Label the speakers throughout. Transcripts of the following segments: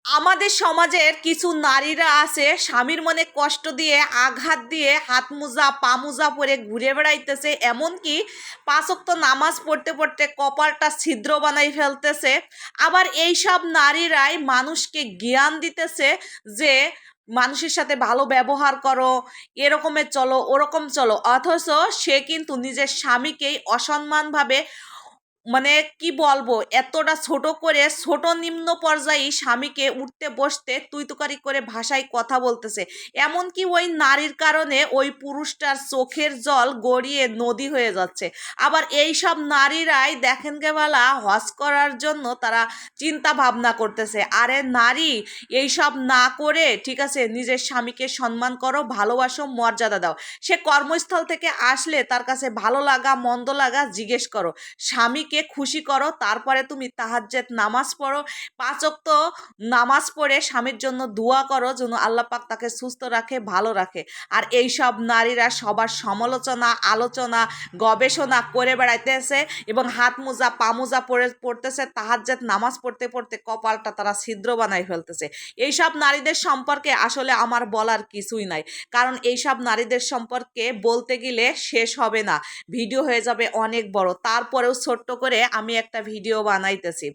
Speaker 1: আমাদের সমাজের কিছু নারীরা আছে স্বামীর মনে কষ্ট দিয়ে আঘাত দিয়ে হাত মোজা পা মোজা পরে ঘুরে বেড়াইতেছে, এমনকি পাঁচ ওয়াক্ত নামাজ পড়তে পড়তে কপালটা ছিদ্র বানাই ফেলতেছে। আবার এইসব নারীরাই মানুষকে জ্ঞান দিতেছে যে মানুষের সাথে ভালো ব্যবহার করো, এরকমের চলো ওরকম চলো, অথচ সে কিন্তু নিজের স্বামীকেই অসম্মানভাবে, মানে কি বলবো, এতটা ছোট করে ছোট নিম্ন পর্যায়ে স্বামীকে উঠতে বসতে তুই তুকারি করে ভাষায় কথা বলতেছে। এমনকি ওই নারীর কারণে ওই পুরুষটার চোখের জল গড়িয়ে নদী হয়ে যাচ্ছে। আবার এই সব নারীরাই দেখেন গেবেলা হজ করার জন্য তারা চিন্তা ভাবনা করতেছে। আরে নারী, এই সব না করে ঠিক আছে নিজের স্বামীকে সম্মান করো, ভালোবাসো, মর্যাদা দাও। সে কর্মস্থল থেকে আসলে তার কাছে ভালো লাগা মন্দ লাগা জিজ্ঞেস করো, স্বামীকে খুশি করো, তারপরে তুমি তাহাজ্জুদ নামাজ পড়ো, পাঁচ ওয়াক্ত নামাজ পড়ে স্বামীর জন্য দোয়া করো যেন আল্লাহ পাক তাকে সুস্থ রাখে, ভালো রাখে। আর এই সব নারীরা সবার সমালোচনা আলোচনা গবেষণা করে বেড়াইতেছে এবং হাত মোজা পা মোজা পড়তেছে, তাহাজ্জুদ নামাজ পড়তে পড়তে কপালটা তারা ছিদ্র বানাই ফেলতেছে। এইসব নারীদের সম্পর্কে আসলে আমার বলার কিছুই নাই, কারণ এইসব নারীদের সম্পর্কে বলতে গেলে শেষ হবে না, ভিডিও হয়ে যাবে অনেক বড়। তারপরেও ছোট্ট করে আমি একটা ভিডিও বানাইতেছি।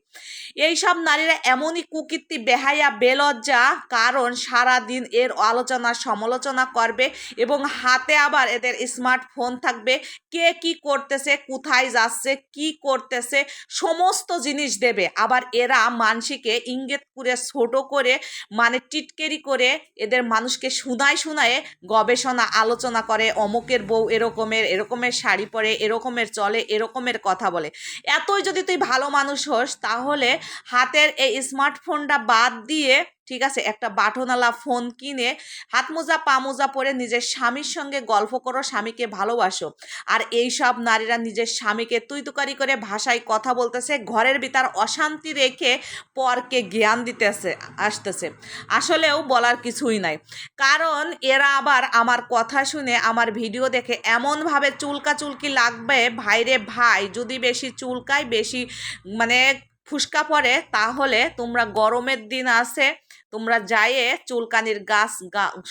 Speaker 1: এই সব নারীরা এমনই কুকীর্তি বেহায়া বেলজ্জা, কারণ সারা দিন এর আলোচনা সমালোচনা করবে এবং হাতে আবার এদের স্মার্টফোন থাকবে, কে কি করতেছে, কোথায় যাচ্ছে, কি করতেছে সমস্ত জিনিস দেবে। আবার এরা মানসিকে ইঙ্গিত করে ছোট করে, মানে টিটকেরি করে এদের মানুষকে শুনায় শুনায়ে গবেষণা আলোচনা করে, অমুকের বউ এরকমের শাড়ি পরে, এরকমের চলে, এরকমের কথা বলে। এতই যদি তুই ভালো মানুষ হোস তাহলে হাতের এই স্মার্টফোনটা বাদ দিয়ে ঠিক আছে একটা বাটনওয়ালা ফোন কিনে হাত মোজা পা মোজা পরে নিজের স্বামীর সঙ্গে গল্প করো, স্বামীকে ভালোবাসো। আর এই সব নারীরা নিজের স্বামীকে তুই তুকারি করে ভাষায় কথা বলতেছে, ঘরের ভিতর অশান্তি রেখে পরকে জ্ঞান দিতেছে আসতেছে। আসলেও বলার কিছুই নাই, কারণ এরা আবার আমার কথা শুনে আমার ভিডিও দেখে এমনভাবে চুলকাচুলকি লাগবে, ভাইরে ভাই, যদি বেশি চুলকায় বেশি মানে ফুসকা পড়ে তাহলে তোমরা গরমের দিন আছে, তোমরা যাইয়ে চুলকানির গাছ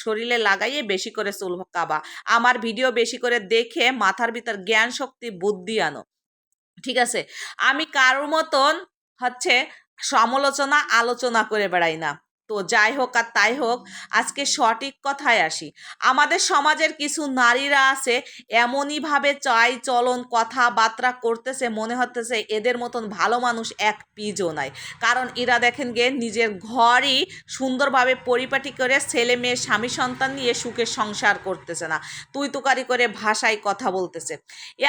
Speaker 1: শরীরে লাগাইয়ে বেশি করে চুলকাবা। আমার ভিডিও বেশি করে দেখে মাথার ভিতর জ্ঞান শক্তি বুদ্ধি আনো, ঠিক আছে? আমি কারোর মতন হচ্ছে সমালোচনা আলোচনা করে বেড়াই না। তো যাই হোক আর তাই হোক, আজকে সঠিক কথায় আসি। আমাদের সমাজের কিছু নারীরা আছে এমনইভাবে চাই চলন কথাবার্তা করতেছে, মনে হতেছে এদের মতন ভালো মানুষ এক পিজও নাই। কারণ এরা দেখেন গে নিজের ঘরই সুন্দরভাবে পরিপাটি করে ছেলে মেয়ে স্বামী সন্তান নিয়ে সুখে সংসার করতেছে না, তুই তুকারি করে ভাষায় কথা বলতেছে।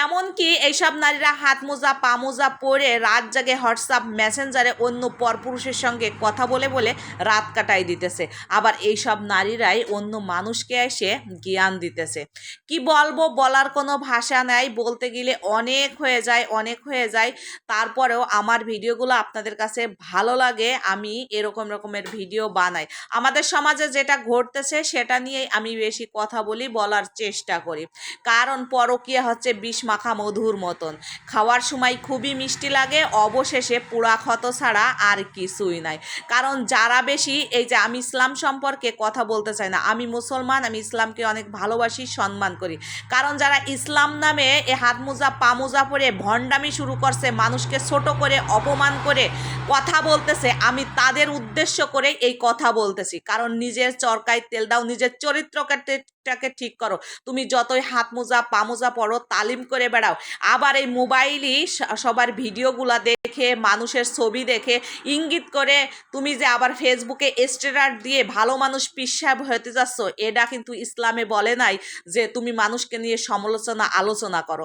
Speaker 1: এমনকি এইসব নারীরা হাত মোজা পা মোজা পরে রাত জাগে হোয়াটসঅ্যাপ মেসেঞ্জারে অন্য পরপুরুষের সঙ্গে কথা বলে বলে রাত কাটাই দিতেছে। আবার এইসব নারীরাই অন্য মানুষকে এসে জ্ঞান দিতেছে। কি বলবো, বলার কোনো ভাষা নাই, বলতে গেলে অনেক হয়ে যায় অনেক হয়ে যায়। তারপরেও আমার ভিডিওগুলো আপনাদের কাছে ভালো লাগে, আমি এরকম রকমের ভিডিও বানাই। আমাদের সমাজে যেটা ঘটতেছে সেটা নিয়েই আমি বেশি কথা বলি, বলার চেষ্টা করি। কারণ পরকীয়া হচ্ছে বিষ মাখা মধুর মতন, খাওয়ার সময় খুবই মিষ্টি লাগে, অবশেষে পুরা ক্ষত ছাড়া আর কিছুই নাই। কারণ যারা বেশি, এই যে আমি ইসলাম সম্পর্কে কথা বলতে চাই না, আমি মুসলমান, আমি ইসলামকে অনেক ভালোবাসি সম্মান করি। কারণ যারা ইসলাম নামে এ হাত মোজা পা মোজা পরে ভণ্ডামি শুরু করছে, মানুষকে ছোট করে অপমান করে কথা বলতেছে, আমি তাদের উদ্দেশ্য করে এই কথা বলতেছি। কারণ নিজের চরকায় তেল দাও, নিজের চরিত্রটাকে ঠিক করো। তুমি যতই হাত মোজা পা মোজা পড়ো, তালিম করে বেড়াও, আবার এই মোবাইলই সবার ভিডিওগুলা দেখে মানুষের ছবি দেখে ইঙ্গিত করে তুমি যে আবার ফেসবুকে স্ট্যাটাস দিয়ে ভালো মানুষ পিসাব হতে যাচ্ছ, এটা কিন্তু ইসলামে বলে নাই যে তুমি মানুষকে নিয়ে সমালোচনা আলোচনা করো।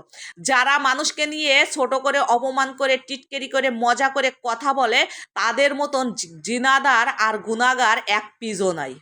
Speaker 1: যারা মানুষকে নিয়ে ছোট করে অপমান করে টিটকেরি করে মজা করে কথা বলে, তাদের মতন জিনাদার আর গুনাগার এক পিজও নাই।